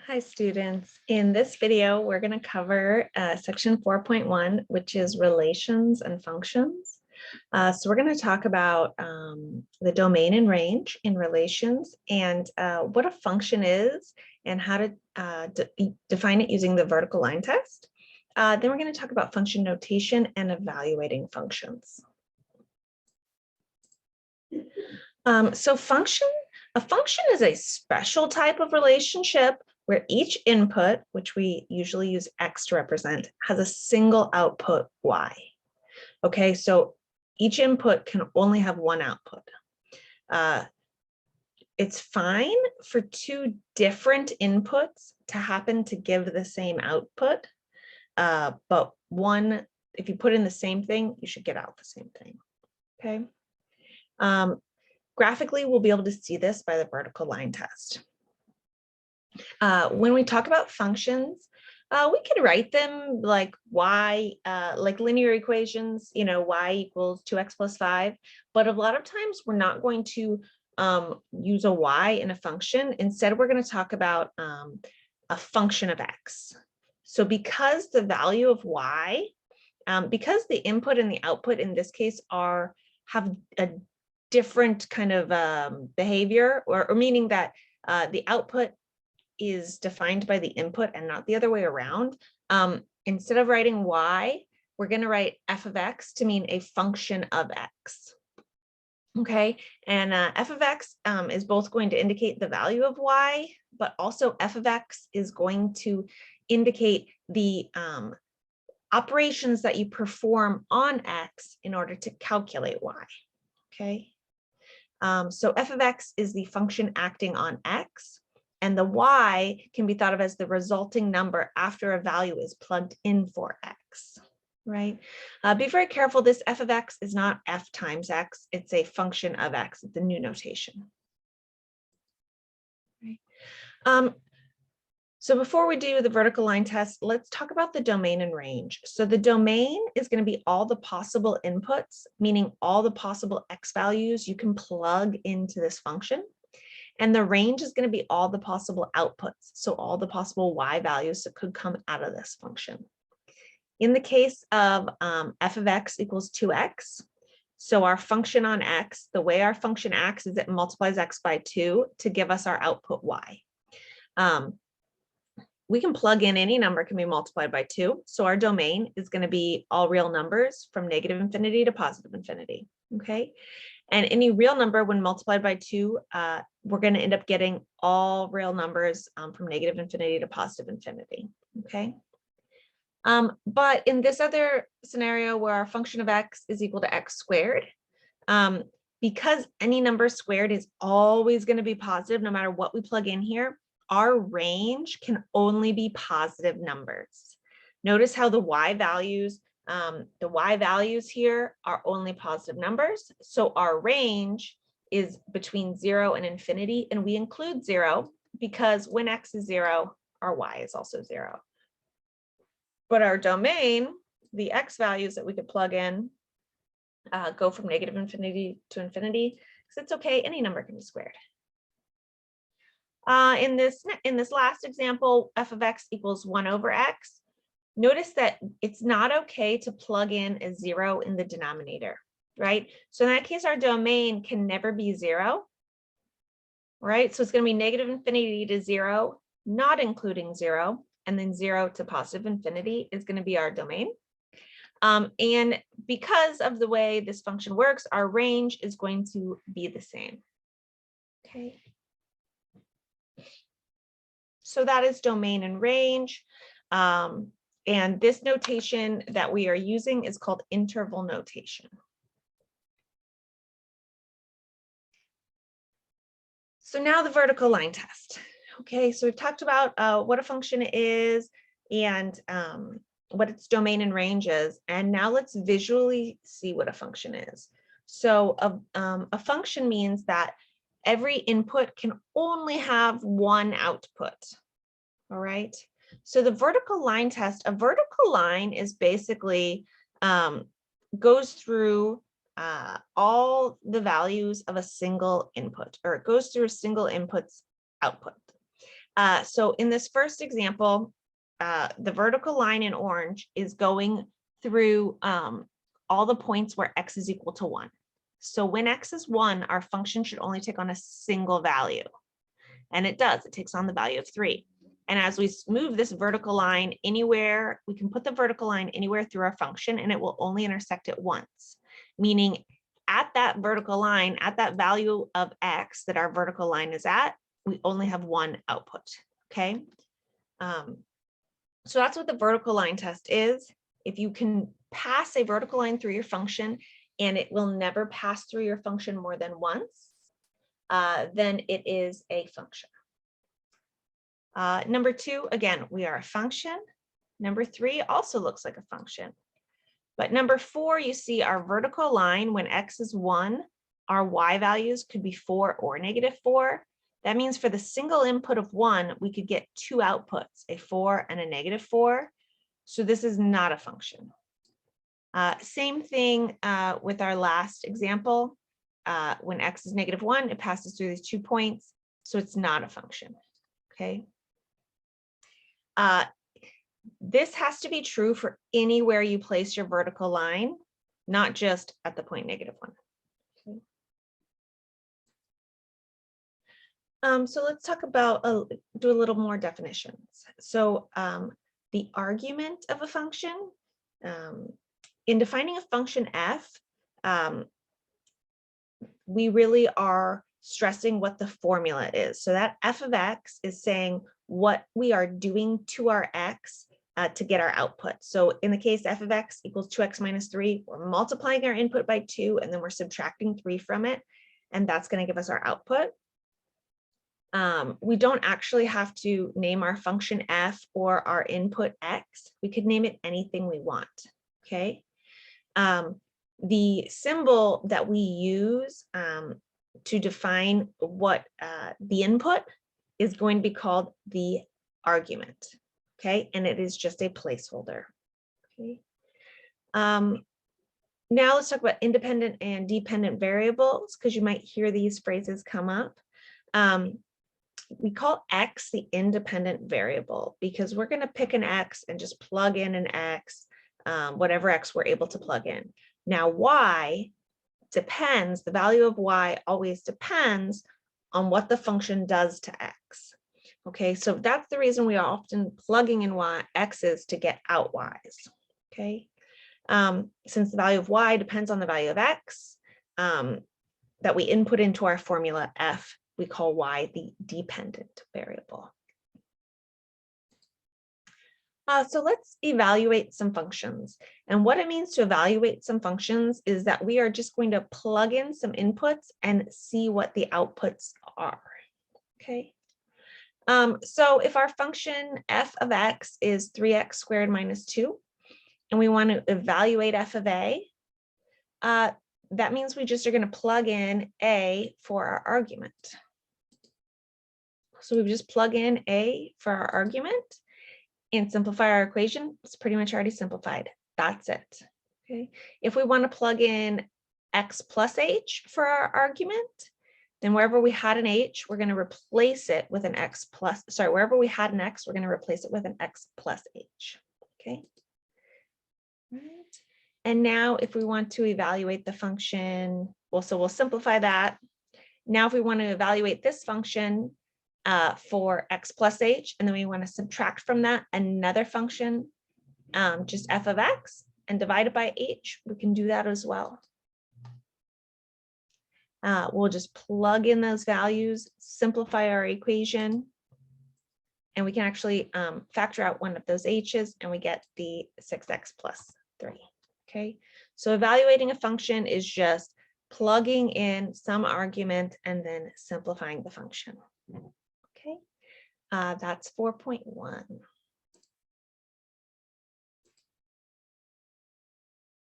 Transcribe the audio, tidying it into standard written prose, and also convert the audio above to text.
Hi students. In this video, we're going to cover section 4.1, which is relations and functions. So we're going to talk about the domain and range in relations and what a function is and how to define it using the vertical line test. Then we're going to talk about function notation and evaluating functions. So a function is a special type of relationship where each input, which we usually use X to represent, has a single output Y. Okay, so each input can only have one output. It's fine for two different inputs to happen to give the same output, but one, if you put in the same thing, you should get out the same thing, okay? Graphically, we'll be able to see this by the vertical line test. When we talk about functions, we could write them like y, like linear equations, y equals 2x plus 5. But a lot of times we're not going to use a y in a function. Instead, we're going to talk about a function of x. So because the value of y, because the input and the output in this case have a different kind of behavior, or meaning that the output is defined by the input and not the other way around. Instead of writing y, we're going to write f of x to mean a function of x. Okay, and f of x is both going to indicate the value of y, but also f of x is going to indicate the operations that you perform on x in order to calculate y. Okay, so f of x is the function acting on x, and the y can be thought of as the resulting number after a value is plugged in for x, right? Be very careful, this f of x is not f times x, it's a function of x, it's a new notation. Right. So before we do the vertical line test, let's talk about the domain and range. So the domain is going to be all the possible inputs, meaning all the possible x values you can plug into this function. And the range is going to be all the possible outputs, so all the possible y values that could come out of this function. In the case of f of x equals 2x, so our function on x, the way our function acts is it multiplies x by 2 to give us our output y. We can plug in any number can be multiplied by 2. So our domain is going to be all real numbers from negative infinity to positive infinity. Okay. And any real number when multiplied by 2, we're going to end up getting all real numbers from negative infinity to positive infinity. Okay. But in this other scenario where our function of x is equal to x squared, because any number squared is always going to be positive no matter what we plug in here, our range can only be positive numbers. Notice how the y values here are only positive numbers. So our range is between 0 and infinity, and we include 0 because when x is 0, our y is also 0. But our domain, the x values that we could plug in, go from negative infinity to infinity, because it's okay, any number can be squared. In this last example, f of x equals 1 over x. Notice that it's not okay to plug in a 0 in the denominator, right? So in that case, our domain can never be 0, right? So it's going to be negative infinity to 0, not including 0, and then 0 to positive infinity is going to be our domain. And because of the way this function works, our range is going to be the same. Okay. So that is domain and range. And this notation that we are using is called interval notation. So now the vertical line test. Okay, so we've talked about what a function is and what its domain and range is. And now let's visually see what a function is. So a function means that every input can only have one output. All right. So the vertical line test, a vertical line is basically goes through all the values of a single input, or it goes through a single input's output. So in this first example, the vertical line in orange is going through all the points where x is equal to 1. So when x is 1, our function should only take on a single value. And it does, it takes on the value of 3. And as we move this vertical line anywhere, we can put the vertical line anywhere through our function and it will only intersect it once. Meaning at that vertical line, at that value of x that our vertical line is at, we only have one output, okay? So that's what the vertical line test is. If you can pass a vertical line through your function and it will never pass through your function more than once, then it is a function. Number 2, again, we are a function. Number 3 also looks like a function. But number 4, you see our vertical line when x is 1, our y values could be 4 or -4. That means for the single input of 1, we could get 2 outputs, a 4 and a -4. So this is not a function. Same thing with our last example. When x is -1, it passes through these 2 points, so it's not a function, okay? This has to be true for anywhere you place your vertical line, not just at the point -1. Okay. So let's talk about, do a little more definitions. So the argument of a function, in defining a function f, we really are stressing what the formula is. So that f of x is saying what we are doing to our x to get our output. So in the case f of x equals 2x minus 3, we're multiplying our input by 2 and then we're subtracting 3 from it, and that's going to give us our output. We don't actually have to name our function f or our input x. We could name it anything we want, okay? The symbol that we use to define what the input is going to be called the argument, okay? And it is just a placeholder, okay? Now let's talk about independent and dependent variables, because you might hear these phrases come up. We call x the independent variable because we're going to pick an x and just plug in an x, whatever x we're able to plug in. Now y depends, the value of y always depends on what the function does to x. Okay, so that's the reason we are often plugging in x's to get out y's. Okay, since the value of y depends on the value of x that we input into our formula f, we call y the dependent variable. So let's evaluate some functions. And what it means to evaluate some functions is that we are just going to plug in some inputs and see what the outputs are. Okay. So if our function f of x is 3x squared minus 2, and we want to evaluate f of a, that means we just are going to plug in a for our argument. So we just plug in a for our argument and simplify our equation. It's pretty much already simplified. That's it. Okay. If we want to plug in x plus h for our argument, then wherever we had an h, we're going to replace it with an x plus, sorry, wherever we had an x, we're going to replace it with an x plus h. Okay. Right. And now if we want to evaluate the function, well, so we'll simplify that. Now, if we want to evaluate this function for x plus h, and then we want to subtract from that another function, just f of x, and divide it by h, we can do that as well. We'll just plug in those values, simplify our equation, and we can actually factor out one of those h's, and we get the 6x plus 3. Okay, so evaluating a function is just plugging in some argument and then simplifying the function. Okay, that's 4.1.